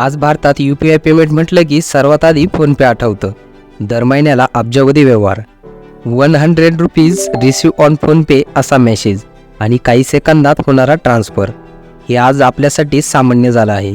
आज भारतात UPI payment म्हटलं की सर्वात आधी फोनपे आठवतं. दर महिन्याला अब्जावधी व्यवहार, 100 रुपीज रिसीव्ह ऑन फोनपे असा मेसेज आणि काही सेकंदात होणारा ट्रान्सफर हे आज आपल्यासाठी सामान्य झालं आहे.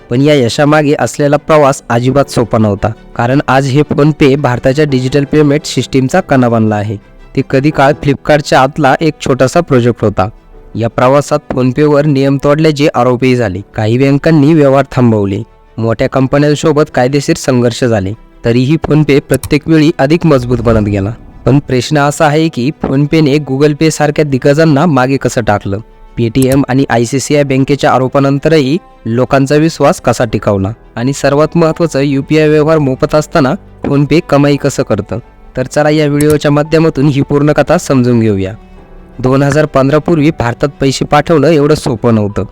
पण या यशामागे असलेला प्रवास अजिबात सोपा नव्हता. कारण आज हे फोनपे भारताच्या डिजिटल पेमेंट सिस्टीमचा कणा बनला आहे. ते कधी काळ फ्लिपकार्टच्या आतला एक छोटासा प्रोजेक्ट होता. या प्रवासात फोनपेवर नियम तोडल्याचे आरोपही झाले. काही बँकांनी व्यवहार थांबवले, मोठ्या कंपन्यांसोबत कायदेशीर संघर्ष झाले. तरीही फोनपे प्रत्येक वेळी अधिक मजबूत बनत गेला. पण प्रश्न असा आहे की फोनपेने गुगल पे सारख्या दिग्गजांना मागे कसं टाकलं? पेटीएम आणि ICICI बँकेच्या आरोपानंतरही लोकांचा विश्वास कसा टिकवला? आणि सर्वात महत्त्वाचं, UPI व्यवहार मोफत असताना फोनपे कमाई कसं करतं? तर चला या व्हिडिओच्या माध्यमातून ही पूर्ण कथा समजून घेऊया. 2015 पूर्वी भारतात पैसे पाठवणं एवढं सोपं नव्हतं.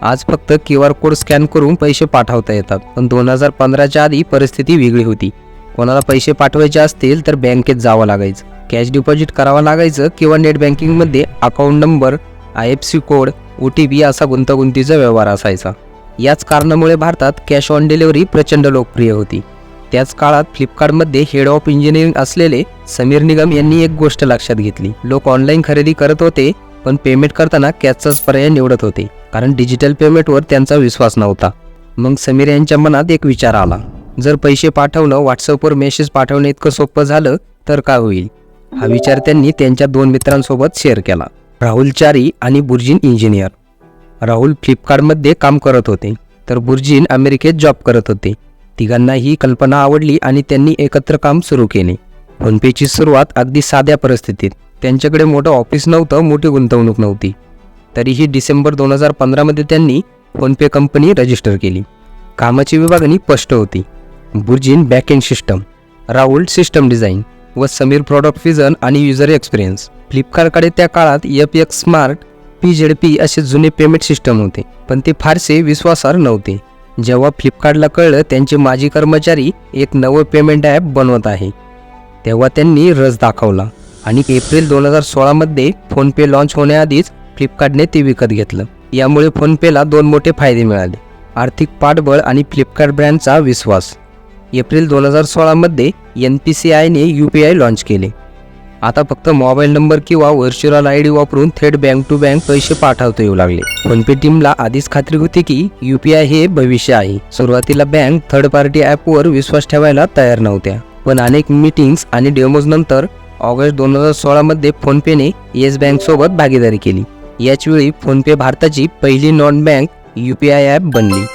आज फक्त QR कोड स्कॅन करून पैसे पाठवता येतात. पण 2015च्या आधी परिस्थिती वेगळी होती. कोणाला पैसे पाठवायचे असतील तर बँकेत जावं लागायचं, कॅश डिपॉझिट करावं लागायचं किंवा नेट बँकिंगमध्ये account number, IFSC code, OTP असा गुंतागुंतीचा व्यवहार असायचा. याच कारणामुळे भारतात कॅश ऑन डिलिव्हरी प्रचंड लोकप्रिय होती. त्याच काळात फ्लिपकार्टमध्ये हेड ऑफ इंजिनिअरिंग असलेले समीर निगम यांनी एक गोष्ट लक्षात घेतली. लोक ऑनलाईन खरेदी करत होते, पण पेमेंट करताना कॅशचाच पर्याय निवडत होते. कारण डिजिटल पेमेंटवर त्यांचा विश्वास नव्हता. मग समीर यांच्या मनात एक विचार आला, जर पैसे पाठवणं व्हॉट्सअपवर मेसेज पाठवणं इतकं सोपं झालं तर काय होईल? हा विचार त्यांनी त्यांच्या 2 मित्रांसोबत शेअर केला, राहुल चारी आणि बुर्जिन इंजिनियर. राहुल फ्लिपकार्टमध्ये काम करत होते, तर बुर्जिन अमेरिकेत जॉब करत होते. तिघांना ही कल्पना आवडली आणि त्यांनी एकत्र काम सुरू केले. फोनपेची सुरुवात अगदी साध्या परिस्थितीत. त्यांच्याकडे मोठं ऑफिस नव्हतं, मोठी गुंतवणूक नव्हती. तरीही डिसेंबर 2015 त्यांनी फोनपे कंपनी रजिस्टर केली. कामाची विभागणी स्पष्ट होती. Burzin backend system, Rahul system design व समीर प्रॉडक्ट व्हिजन आणि युजर एक्सपिरियन्स. फ्लिपकार्टकडे त्या काळात FX स्मार्ट, PZP असे जुने पेमेंट सिस्टम होते, पण ते फारसे विश्वासार्ह नव्हते. जेव्हा फ्लिपकार्टला कळलं त्यांचे माजी कर्मचारी एक नवं पेमेंट ॲप बनवत आहे, तेव्हा त्यांनी रस दाखवला आणि एप्रिल 2016 फोनपे लॉन्च होण्याआधीच फ्लिपकार्टने ते विकत घेतलं. यामुळे फोनपेला 2 मोठे फायदे मिळाले, आर्थिक पाठबळ आणि फ्लिपकार्ट ब्रँडचा विश्वास. एप्रिल 2016 NPCIने UPI लॉन्च केले. आता फक्त मोबाईल नंबर किंवा व्हर्च्युअल ID वापरून थेट बँक टू बँक पैसे पाठवता येऊ लागले. फोनपे टीमला आधीच खात्री होती की UPI हे भविष्य आहे. सुरुवातीला बँक थर्ड पार्टी ॲपवर विश्वास ठेवायला तयार नव्हत्या, पण अनेक मीटिंग्स आणि डेमोज नंतर ऑगस्ट 2016 फोनपेने येस बँक सोबत भागीदारी केली. याचवेळी फोनपे भारताची पहिली नॉन बँक UPI ॲप बनली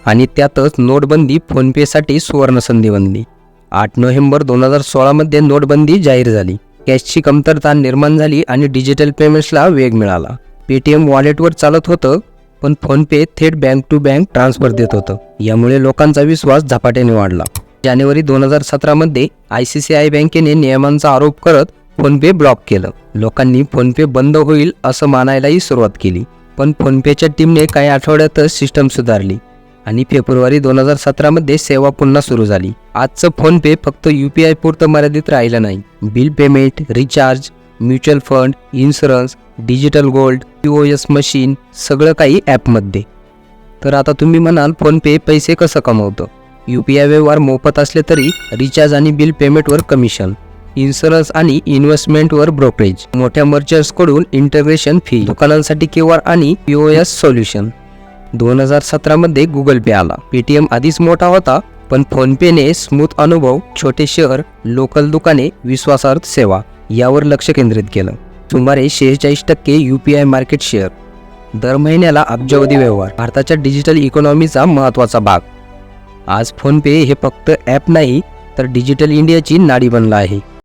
आणि त्यातच नोटबंदी फोनपेसाठी सुवर्णसंधी बनली. 8 नोव्हेंबर 2016 नोटबंदी जाहीर झाली. कॅशची कमतरता निर्माण झाली आणि डिजिटल पेमेंट्सला वेग मिळाला. पेटीएम वॉलेटवर चालत होतं, पण फोनपे थेट बँक टू बँक ट्रान्सफर देत होतं. यामुळे लोकांचा विश्वास झपाट्याने वाढला. जानेवारी 2017 ICICI बँकेने नियमांचा आरोप करत फोनपे ब्लॉक केलं. लोकांनी फोनपे बंद होईल असं मानायलाही सुरुवात केली. पण फोनपेच्या टीमने काही आठवड्यातच सिस्टम सुधारली आणि फेब्रुवारी 2017 सेवा पुन्हा सुरू झाली. आजचं फोनपे फक्त UPI पुरतं मर्यादित राहिलं नाही. Bill payment, recharge, mutual fund, insurance, digital gold, POS machine सगळं काही ॲपमध्ये. तर आता तुम्ही म्हणाल, फोनपे पैसे कसं कमवतं? UPI व्यवहार मोफत असले तरी रिचार्ज आणि बिल पेमेंटवर कमिशन, इन्शुरन्स आणि इन्व्हेस्टमेंटवर ब्रोकरेज, मोठ्या मर्चंट्सकडून इंटिग्रेशन फी, दुकानांसाठी QR आणि POS सोल्युशन. 2017 गुगल पे आला. पेटीएम आधीच मोठा होता, पण फोनपेने स्मूथ अनुभव, छोटे शहर, लोकल दुकाने, विश्वासार्ह सेवा यावर लक्ष केंद्रित केलं. सुमारे 46% UPI मार्केट शेअर, दर महिन्याला अब्जावधी व्यवहार, भारताच्या डिजिटल इकॉनॉमीचा महत्त्वाचा भाग. आज फोनपे हे फक्त ॲप नाही, तर डिजिटल इंडियाची नाडी बनला आहे.